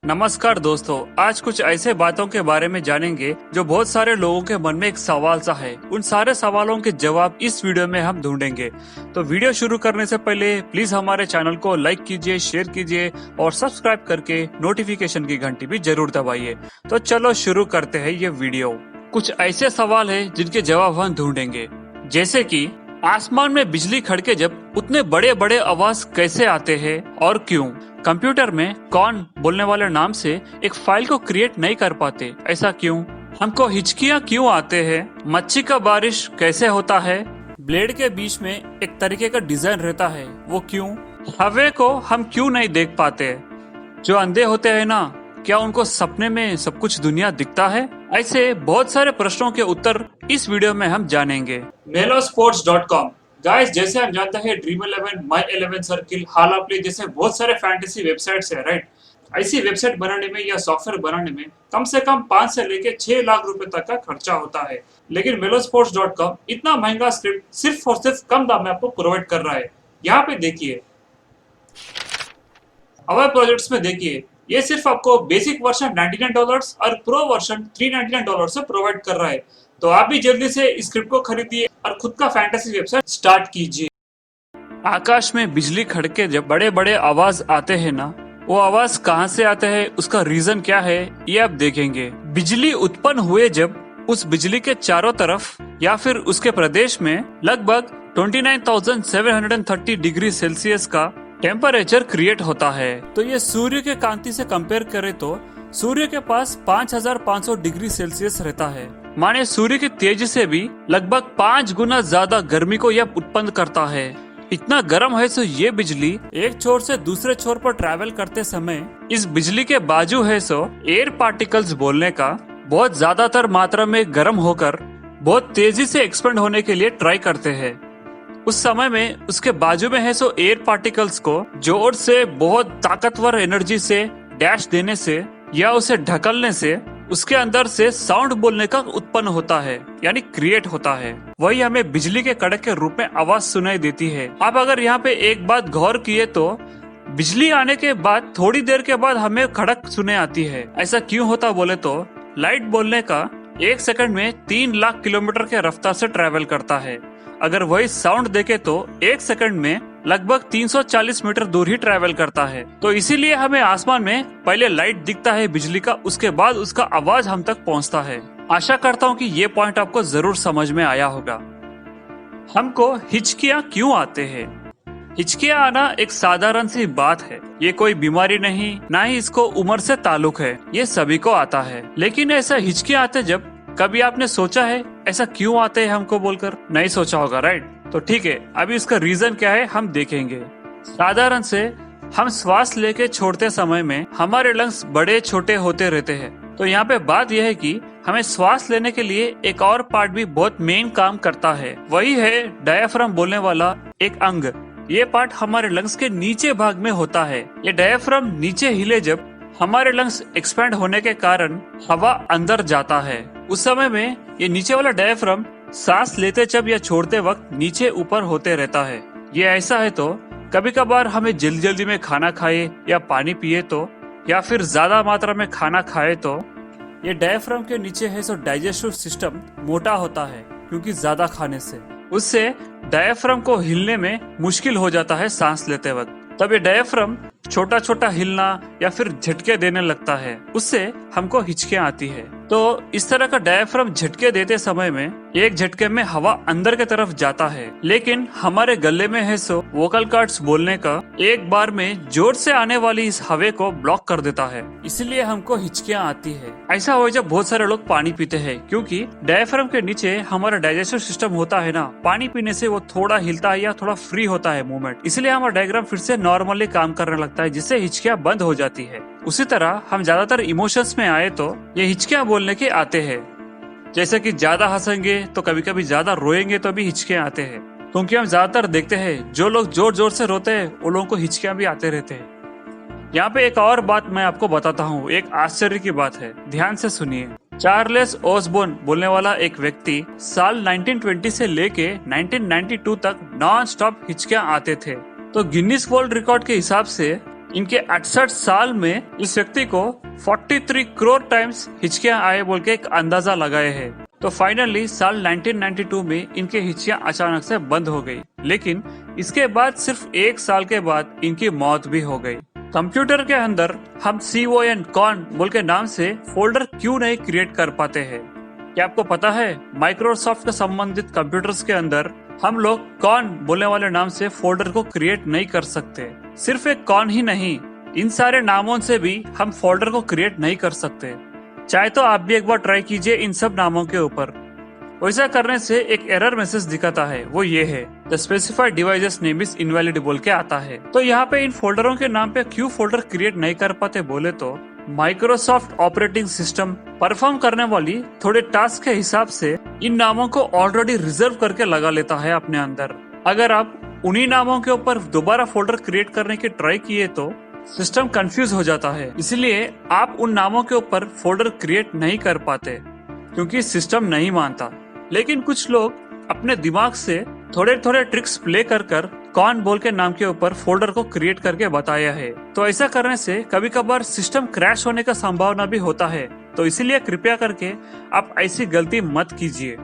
नमस्कार दोस्तों, आज कुछ ऐसे बातों के बारे में जानेंगे जो बहुत सारे लोगों के मन में एक सवाल सा है। उन सारे सवालों के जवाब इस वीडियो में हम ढूंढेंगे। तो वीडियो शुरू करने से पहले प्लीज हमारे चैनल को लाइक कीजिए, शेयर कीजिए और सब्सक्राइब करके नोटिफिकेशन की घंटी भी जरूर दबाइए। तो चलो शुरू करते हैं ये वीडियो। कुछ ऐसे सवाल है जिनके जवाब हम ढूंढेंगे, जैसे कि आसमान में बिजली खड़के जब उतने बड़े बड़े आवाज कैसे आते हैं और क्यों? कंप्यूटर में कौन बोलने वाले नाम से एक फाइल को क्रिएट नहीं कर पाते, ऐसा क्यों? हमको हिचकियाँ क्यों आते हैं? मच्छी का बारिश कैसे होता है? ब्लेड के बीच में एक तरीके का डिजाइन रहता है, वो क्यों? हवा को हम क्यों नहीं देख पाते? जो अंधे होते हैं ना, क्या उनको सपने में सब कुछ दुनिया दिखता है? ऐसे बहुत सारे प्रश्नों के उत्तर इस वीडियो में हम जानेंगे। melosports.com गाइस, जैसे हम जानते हैं ड्रीम 11, माई 11 सर्किल, हाला प्ले जैसे बहुत सारे फैंटेसी वेबसाइट्स है, राइट? ऐसी वेबसाइट बनाने में या सॉफ्टवेयर बनाने में कम से कम 5 से लेके 6 लाख रुपए तक का खर्चा होता है। लेकिन melosports.com इतना महंगा स्क्रिप्ट सिर्फ और सिर्फ कम दाम में आपको प्रोवाइड कर रहा है। यहाँ पे देखिए, हमारे प्रोजेक्ट्स में देखिए, ये सिर्फ आपको बेसिक वर्जन $99 और प्रो वर्जन $399 से प्रोवाइड कर रहा है। तो आप भी जल्दी से इस स्क्रिप्ट को खरीदिए और खुद का फैंटेसी वेबसाइट स्टार्ट कीजिए। आकाश में बिजली खड़के जब बड़े बड़े आवाज आते हैं ना, वो आवाज कहाँ से आते हैं, उसका रीजन क्या है, ये आप देखेंगे। बिजली उत्पन्न हुए जब उस बिजली के चारों तरफ या फिर उसके प्रदेश में लगभग 29,730 डिग्री सेल्सियस का टेम्परेचर क्रिएट होता है। तो ये सूर्य के कांति से कंपेयर करें तो सूर्य के पास 5,500 डिग्री सेल्सियस रहता है। माने सूर्य की तेज से भी लगभग 5 गुना ज्यादा गर्मी को यह उत्पन्न करता है। इतना गर्म है सो ये बिजली एक छोर से दूसरे छोर पर ट्रैवल करते समय इस बिजली के बाजू है सो एयर पार्टिकल्स बोलने का बहुत ज्यादातर मात्रा में गर्म होकर बहुत तेजी से एक्सपेंड होने के लिए ट्राई करते हैं। उस समय में उसके बाजू में है सो एयर पार्टिकल्स को जोर से बहुत ताकतवर एनर्जी से डैश देने से या उसे ढकलने से उसके अंदर से साउंड बोलने का उत्पन्न होता है, यानी क्रिएट होता है। वही हमें बिजली के कड़क के रूप में आवाज सुनाई देती है। अब अगर यहाँ पे एक बात गौर किए तो बिजली आने के बाद थोड़ी देर के बाद हमें खड़क सुने आती है। ऐसा क्यों होता बोले तो लाइट बोलने का 1 सेकंड में 3 लाख किलोमीटर के रफ्तार से ट्रेवल करता है। अगर वही साउंड देखे तो 1 सेकंड में लगभग 340 मीटर दूर ही ट्रैवल करता है। तो इसीलिए हमें आसमान में पहले लाइट दिखता है बिजली का, उसके बाद उसका आवाज हम तक पहुंचता है। आशा करता हूं कि ये पॉइंट आपको जरूर समझ में आया होगा। हमको हिचकियाँ क्यों आते हैं? हिचकियाँ आना एक साधारण सी बात है। ये कोई बीमारी नहीं, ना ही इसको उम्र से ताल्लुक है। ये सभी को आता है। लेकिन ऐसा हिचकियाँ आते जब कभी आपने सोचा है ऐसा क्यों आते हैं हमको बोलकर? नहीं सोचा होगा, राइट? तो ठीक है, अभी इसका रीजन क्या है हम देखेंगे। साधारण से हम श्वास लेके छोड़ते समय में हमारे लंग्स बड़े छोटे होते रहते हैं। तो यहाँ पे बात यह है कि हमें श्वास लेने के लिए एक और पार्ट भी बहुत मेन काम करता है, वही है डायफ्राम बोलने वाला एक अंग। ये पार्ट हमारे लंग्स के नीचे भाग में होता है। ये डायफ्राम नीचे हिले जब हमारे लंग्स एक्सपैंड होने के कारण हवा अंदर जाता है। उस समय में ये नीचे वाला डायफ्राम सांस लेते जब या छोड़ते वक्त नीचे ऊपर होते रहता है। ये ऐसा है तो कभी कभार हमें जल्दी जल्दी में खाना खाए या पानी पिए तो या फिर ज्यादा मात्रा में खाना खाए तो ये डायफ्राम के नीचे है सो डाइजेस्टिव सिस्टम मोटा होता है, क्योंकि ज्यादा खाने से उससे डायफ्राम को हिलने में मुश्किल हो जाता है सांस लेते वक्त। तब ये डायफ्राम छोटा छोटा हिलना या फिर झटके देने लगता है, उससे हमको हिचकियाँ आती है। तो इस तरह का डायफ्राम झटके देते समय में एक झटके में हवा अंदर की तरफ जाता है, लेकिन हमारे गले में है सो वोकल कॉर्ड्स बोलने का एक बार में जोर से आने वाली इस हवा को ब्लॉक कर देता है, इसलिए हमको हिचकियाँ आती है। ऐसा हो जब बहुत सारे लोग पानी पीते हैं, क्योंकि डायफ्राम के नीचे हमारा डाइजेस्टिव सिस्टम होता है ना, पानी पीने से वो थोड़ा हिलता है या थोड़ा फ्री होता है मूवमेंट, इसलिए हमारा डायग्राम फिर से नॉर्मली काम करने लगता है, जिससे हिचकियाँ बंद हो जाती है। उसी तरह हम ज्यादातर इमोशंस में आए तो ये हिचकियाँ बोलने के आते हैं। जैसे कि ज्यादा हंसेंगे तो कभी कभी ज्यादा रोएंगे तो भी हिचकियाँ आते हैं, क्योंकि हम ज्यादातर देखते हैं जो लोग जोर जोर से रोते हैं वो लोगों को हिचकियाँ भी आते रहते हैं। यहाँ पे एक और बात मैं आपको बताता हूँ, एक आश्चर्य की बात है, ध्यान से सुनिए। चार्ल्स ओसबोर्न बोलने वाला एक व्यक्ति साल 1920 से लेके 1992 तक नॉन स्टॉप हिचकियाँ आते थे। तो गिनीज वर्ल्ड रिकॉर्ड के हिसाब से इनके 68 साल में इस व्यक्ति को 43 करोड़ टाइम्स हिचकियां आए बोल के एक अंदाजा लगाए हैं। तो फाइनली साल 1992 में इनके हिचकियां अचानक से बंद हो गई, लेकिन इसके बाद सिर्फ 1 साल के बाद इनकी मौत भी हो गई। कंप्यूटर के अंदर हम कॉन बोल के नाम से फोल्डर क्यों नहीं क्रिएट कर पाते हैं? क्या आपको पता है माइक्रोसॉफ्ट के संबंधित कंप्यूटर्स के अंदर हम लोग कॉन बोलने वाले नाम से फोल्डर को क्रिएट नहीं कर सकते। सिर्फ एक कॉन ही नहीं, इन सारे नामों से भी हम फोल्डर को क्रिएट नहीं कर सकते। चाहे तो आप भी एक बार ट्राई कीजिए इन सब नामों के ऊपर। वैसा करने से एक एरर मैसेज दिखाता है, वो ये है the specified devices name is invalid बोल के आता है। तो यहाँ पे इन फोल्डरों के नाम पे क्यों फोल्डर क्रिएट नहीं कर पाते बोले तो माइक्रोसॉफ्ट ऑपरेटिंग सिस्टम परफॉर्म करने वाली थोड़े टास्क के हिसाब से इन नामों को ऑलरेडी रिजर्व करके लगा लेता है अपने अंदर। अगर आप उन्हीं नामों के ऊपर दोबारा फोल्डर क्रिएट करने की ट्राई किए तो सिस्टम कंफ्यूज हो जाता है, इसलिए आप उन नामों के ऊपर फोल्डर क्रिएट नहीं कर पाते क्योंकि सिस्टम नहीं मानता। लेकिन कुछ लोग अपने दिमाग से थोड़े थोड़े ट्रिक्स प्ले कर कॉन बोल के नाम के ऊपर फोल्डर को क्रिएट करके बताया है। तो ऐसा करने से कभी कभार सिस्टम क्रैश होने का संभावना भी होता है, तो इसीलिए कृपया करके आप ऐसी गलती मत कीजिए।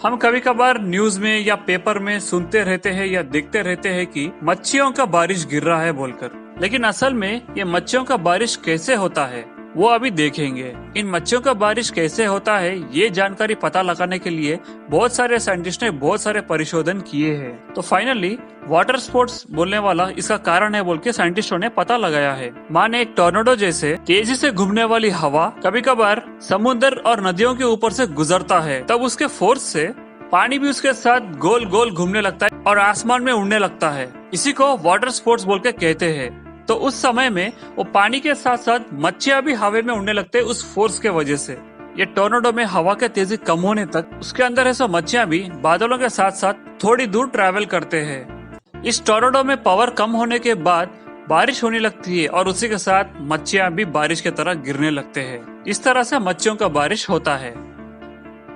हम कभी कभार न्यूज में या पेपर में सुनते रहते हैं या देखते रहते हैं कि मच्छियों का बारिश गिर रहा है बोलकर, लेकिन असल में ये मच्छियों का बारिश कैसे होता है वो अभी देखेंगे। इन मच्छियों का बारिश कैसे होता है ये जानकारी पता लगाने के लिए बहुत सारे साइंटिस्ट ने बहुत सारे परिशोधन किए हैं। तो फाइनली वाटर स्पोर्ट्स बोलने वाला इसका कारण है बोल के साइंटिस्टों ने पता लगाया है। माने एक टॉर्नेडो जैसे तेजी से घूमने वाली हवा कभी कभार समुद्र और नदियों के ऊपर से गुजरता है, तब उसके फोर्स से पानी भी उसके साथ गोल गोल घूमने लगता है और आसमान में उड़ने लगता है। इसी को वाटर स्पोर्ट्स बोल के कहते हैं। तो उस समय में वो पानी के साथ साथ मच्छियां भी हवा में उड़ने लगते हैं उस फोर्स के वजह से। ये टॉर्नेडो में हवा के तेजी कम होने तक उसके अंदर ऐसा मच्छियां भी बादलों के साथ साथ थोड़ी दूर ट्रैवल करते हैं। इस टॉर्नेडो में पावर कम होने के बाद बारिश होने लगती है और उसी के साथ मच्छियां भी बारिश की तरह गिरने लगते हैं। इस तरह से मच्छियों का बारिश होता है।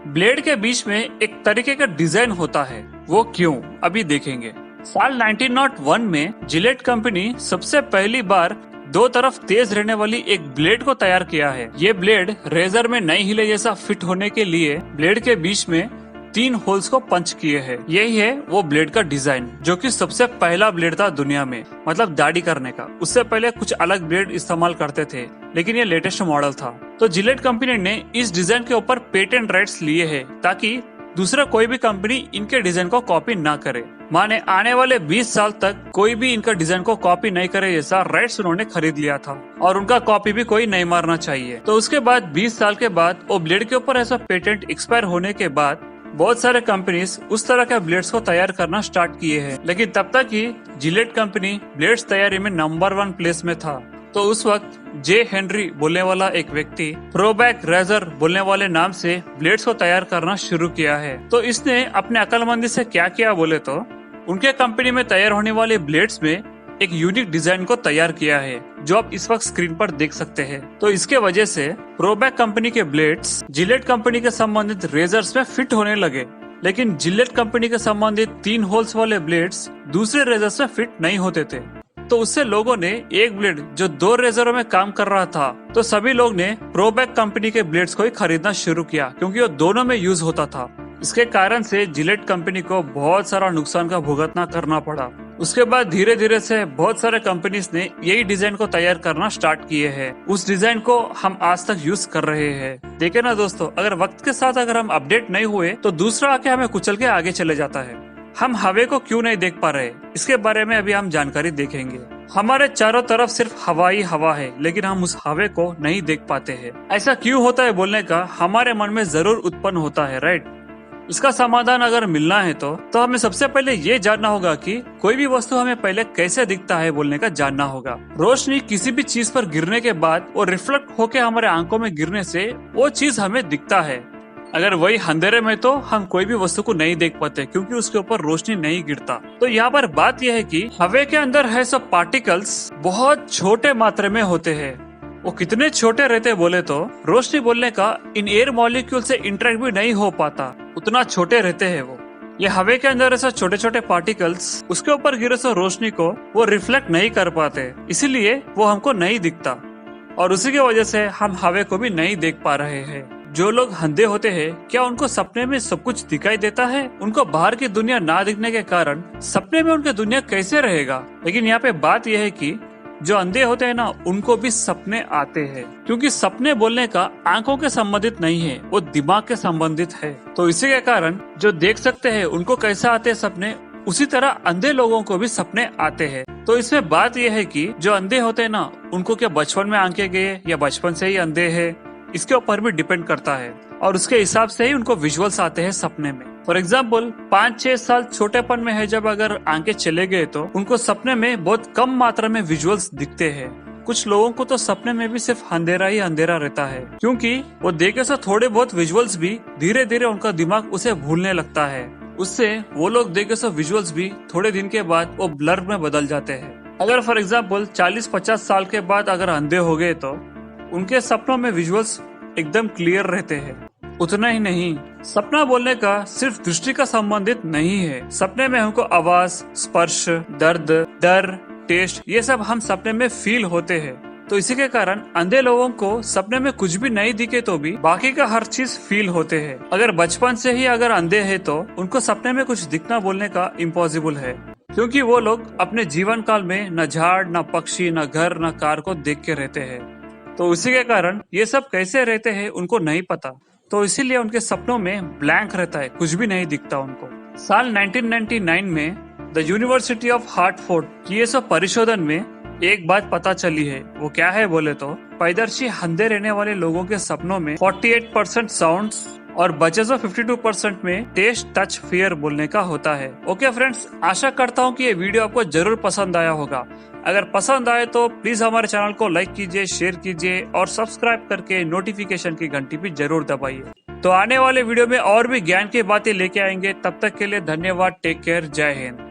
ब्लेड के बीच में एक तरीके का डिजाइन होता है, वो क्यों अभी देखेंगे। साल 1901 में जिलेट कंपनी सबसे पहली बार 2 तरफ तेज रहने वाली एक ब्लेड को तैयार किया है। ये ब्लेड रेजर में नहीं हिले जैसा फिट होने के लिए ब्लेड के बीच में 3 होल्स को पंच किए हैं। यही है वो ब्लेड का डिजाइन, जो कि सबसे पहला ब्लेड था दुनिया में, मतलब दाढ़ी करने का। उससे पहले कुछ अलग ब्लेड इस्तेमाल करते थे, लेकिन ये लेटेस्ट मॉडल था। तो जिलेट कंपनी ने इस डिजाइन के ऊपर पेटेंट राइट्स लिए हैं ताकि दूसरा कोई भी कंपनी इनके डिजाइन को कॉपी ना करे। माने आने वाले 20 साल तक कोई भी इनका डिजाइन को कॉपी नहीं करे जैसा राइट्स उन्होंने खरीद लिया था, और उनका कॉपी भी कोई नहीं मारना चाहिए। तो उसके बाद 20 साल के बाद वो ब्लेड के ऊपर ऐसा पेटेंट एक्सपायर होने के बाद बहुत सारे कंपनीज उस तरह के ब्लेड्स को तैयार करना स्टार्ट किए हैं। लेकिन तब तक ही जिलेट कंपनी ब्लेड्स तैयारी में नंबर 1 प्लेस में था। तो उस वक्त जे हेनरी बोलने वाला एक व्यक्ति प्रोबैक रेजर बोलने वाले नाम से ब्लेड्स को तैयार करना शुरू किया है। तो इसने अपने अक्लमंदी से क्या किया बोले तो उनके कंपनी में तैयार होने वाले ब्लेड्स में एक यूनिक डिजाइन को तैयार किया है, जो आप इस वक्त स्क्रीन पर देख सकते हैं। तो इसके वजह से प्रोबैक कंपनी के ब्लेड्स जिलेट कंपनी के संबंधित रेजर्स में फिट होने लगे, लेकिन जिलेट कंपनी के संबंधित 3 होल्स वाले ब्लेड्स दूसरे रेजर्स में फिट नहीं होते थे। तो उससे लोगों ने एक ब्लेड जो 2 रेजरों में काम कर रहा था, तो सभी लोग ने प्रोबैक कंपनी के ब्लेड्स को ही खरीदना शुरू किया क्योंकि वो दोनों में यूज होता था। इसके कारण से जिलेट कंपनी को बहुत सारा नुकसान का भुगतना करना पड़ा। उसके बाद धीरे धीरे से बहुत सारे कंपनीज ने यही डिजाइन को तैयार करना स्टार्ट किए हैं। उस डिजाइन को हम आज तक यूज कर रहे हैं। देखे ना दोस्तों, अगर वक्त के साथ अगर हम अपडेट नहीं हुए तो दूसरा आके हमें कुचल के आगे चले जाता है। हम हवा को क्यों नहीं देख पा रहे, इसके बारे में अभी हम जानकारी देखेंगे। हमारे चारों तरफ सिर्फ हवा ही हवा है, लेकिन हम उस हवा को नहीं देख पाते हैं। ऐसा क्यों होता है बोलने का हमारे मन में जरूर उत्पन्न होता है, राइट। इसका समाधान अगर मिलना है तो हमें सबसे पहले ये जानना होगा कि कोई भी वस्तु हमें पहले कैसे दिखता है बोलने का जानना होगा। रोशनी किसी भी चीज पर गिरने के बाद वो रिफ्लेक्ट होके हमारे आंखों में गिरने से वो चीज हमें दिखता है। अगर वही अंधेरे में तो हम कोई भी वस्तु को नहीं देख पाते क्योंकि उसके ऊपर रोशनी नहीं गिरता। तो यहाँ पर बात यह है कि हवा के अंदर है सब पार्टिकल्स बहुत छोटे मात्रा में होते हैं। वो कितने छोटे रहते बोले तो रोशनी बोलने का इन एयर मॉलिक्यूल से इंटरेक्ट भी नहीं हो पाता, उतना छोटे रहते हैं वो। ये हवा के अंदर ऐसा छोटे छोटे पार्टिकल्स उसके ऊपर गिरे सो रोशनी को वो रिफ्लेक्ट नहीं कर पाते, इसीलिए वो हमको नहीं दिखता और उसी की वजह से हम हवा को भी नहीं देख पा रहे हैं। जो लोग अंधे होते हैं, क्या उनको सपने में सब कुछ दिखाई देता है? उनको बाहर की दुनिया ना दिखने के कारण सपने में उनकी दुनिया कैसे रहेगा? लेकिन यहाँ पे बात यह है कि जो अंधे होते हैं ना, उनको भी सपने आते हैं, क्योंकि सपने बोलने का आंखों के संबंधित नहीं है, वो दिमाग के संबंधित है। तो इसी के कारण जो देख सकते हैं उनको कैसे आते हैं सपने, उसी तरह अंधे लोगों को भी सपने आते हैं। तो इसमें बात यह है कि जो अंधे होते हैं ना, उनको क्या बचपन में आंखें गए या बचपन से ही अंधे है, इसके ऊपर भी डिपेंड करता है और उसके हिसाब से ही उनको विजुअल्स आते हैं सपने में। फॉर एग्जाम्पल 5-6 साल छोटेपन में है जब अगर आंखें चले गए तो उनको सपने में बहुत कम मात्रा में विजुअल्स दिखते हैं। कुछ लोगों को तो सपने में भी सिर्फ अंधेरा ही अंधेरा रहता है, क्योंकि वो देखे से थोड़े बहुत विजुअल्स भी धीरे धीरे उनका दिमाग उसे भूलने लगता है। उससे वो लोग देखे से विजुअल्स भी थोड़े दिन के बाद वो ब्लर में बदल जाते हैं। अगर फॉर एग्जाम्पल 40-50 साल के बाद अगर अंधे हो गए तो उनके सपनों में विजुअल्स एकदम क्लियर रहते हैं। उतना ही नहीं, सपना बोलने का सिर्फ दृष्टि का संबंधित नहीं है। सपने में हमको आवाज, स्पर्श, दर्द, डर, टेस्ट, ये सब हम सपने में फील होते हैं। तो इसी के कारण अंधे लोगों को सपने में कुछ भी नहीं दिखे तो भी बाकी का हर चीज फील होते हैं। अगर बचपन से ही अगर अंधे हैं तो उनको सपने में कुछ दिखना बोलने का इम्पॉसिबल है, क्योंकि वो लोग अपने जीवन काल में न झाड़, न पक्षी, न घर, न कार को देख के रहते हैं। तो उसी के कारण ये सब कैसे रहते हैं उनको नहीं पता, तो इसीलिए उनके सपनों में ब्लैंक रहता है, कुछ भी नहीं दिखता उनको। साल 1999 में द यूनिवर्सिटी ऑफ हार्टफोर्ड की ये सब परिशोधन में एक बात पता चली है। वो क्या है बोले तो पैदर्शी अंधे रहने वाले लोगों के सपनों में 48% साउंड्स और बचे 52% में टेस्ट, टच, फियर बोलने का होता है। ओके फ्रेंड्स, आशा करता हूँ कि ये वीडियो आपको जरूर पसंद आया होगा। अगर पसंद आए तो प्लीज हमारे चैनल को लाइक कीजिए, शेयर कीजिए और सब्सक्राइब करके नोटिफिकेशन की घंटी भी जरूर दबाइए। तो आने वाले वीडियो में और भी ज्ञान की बातें लेके आएंगे। तब तक के लिए धन्यवाद। Take care. जय हिंद।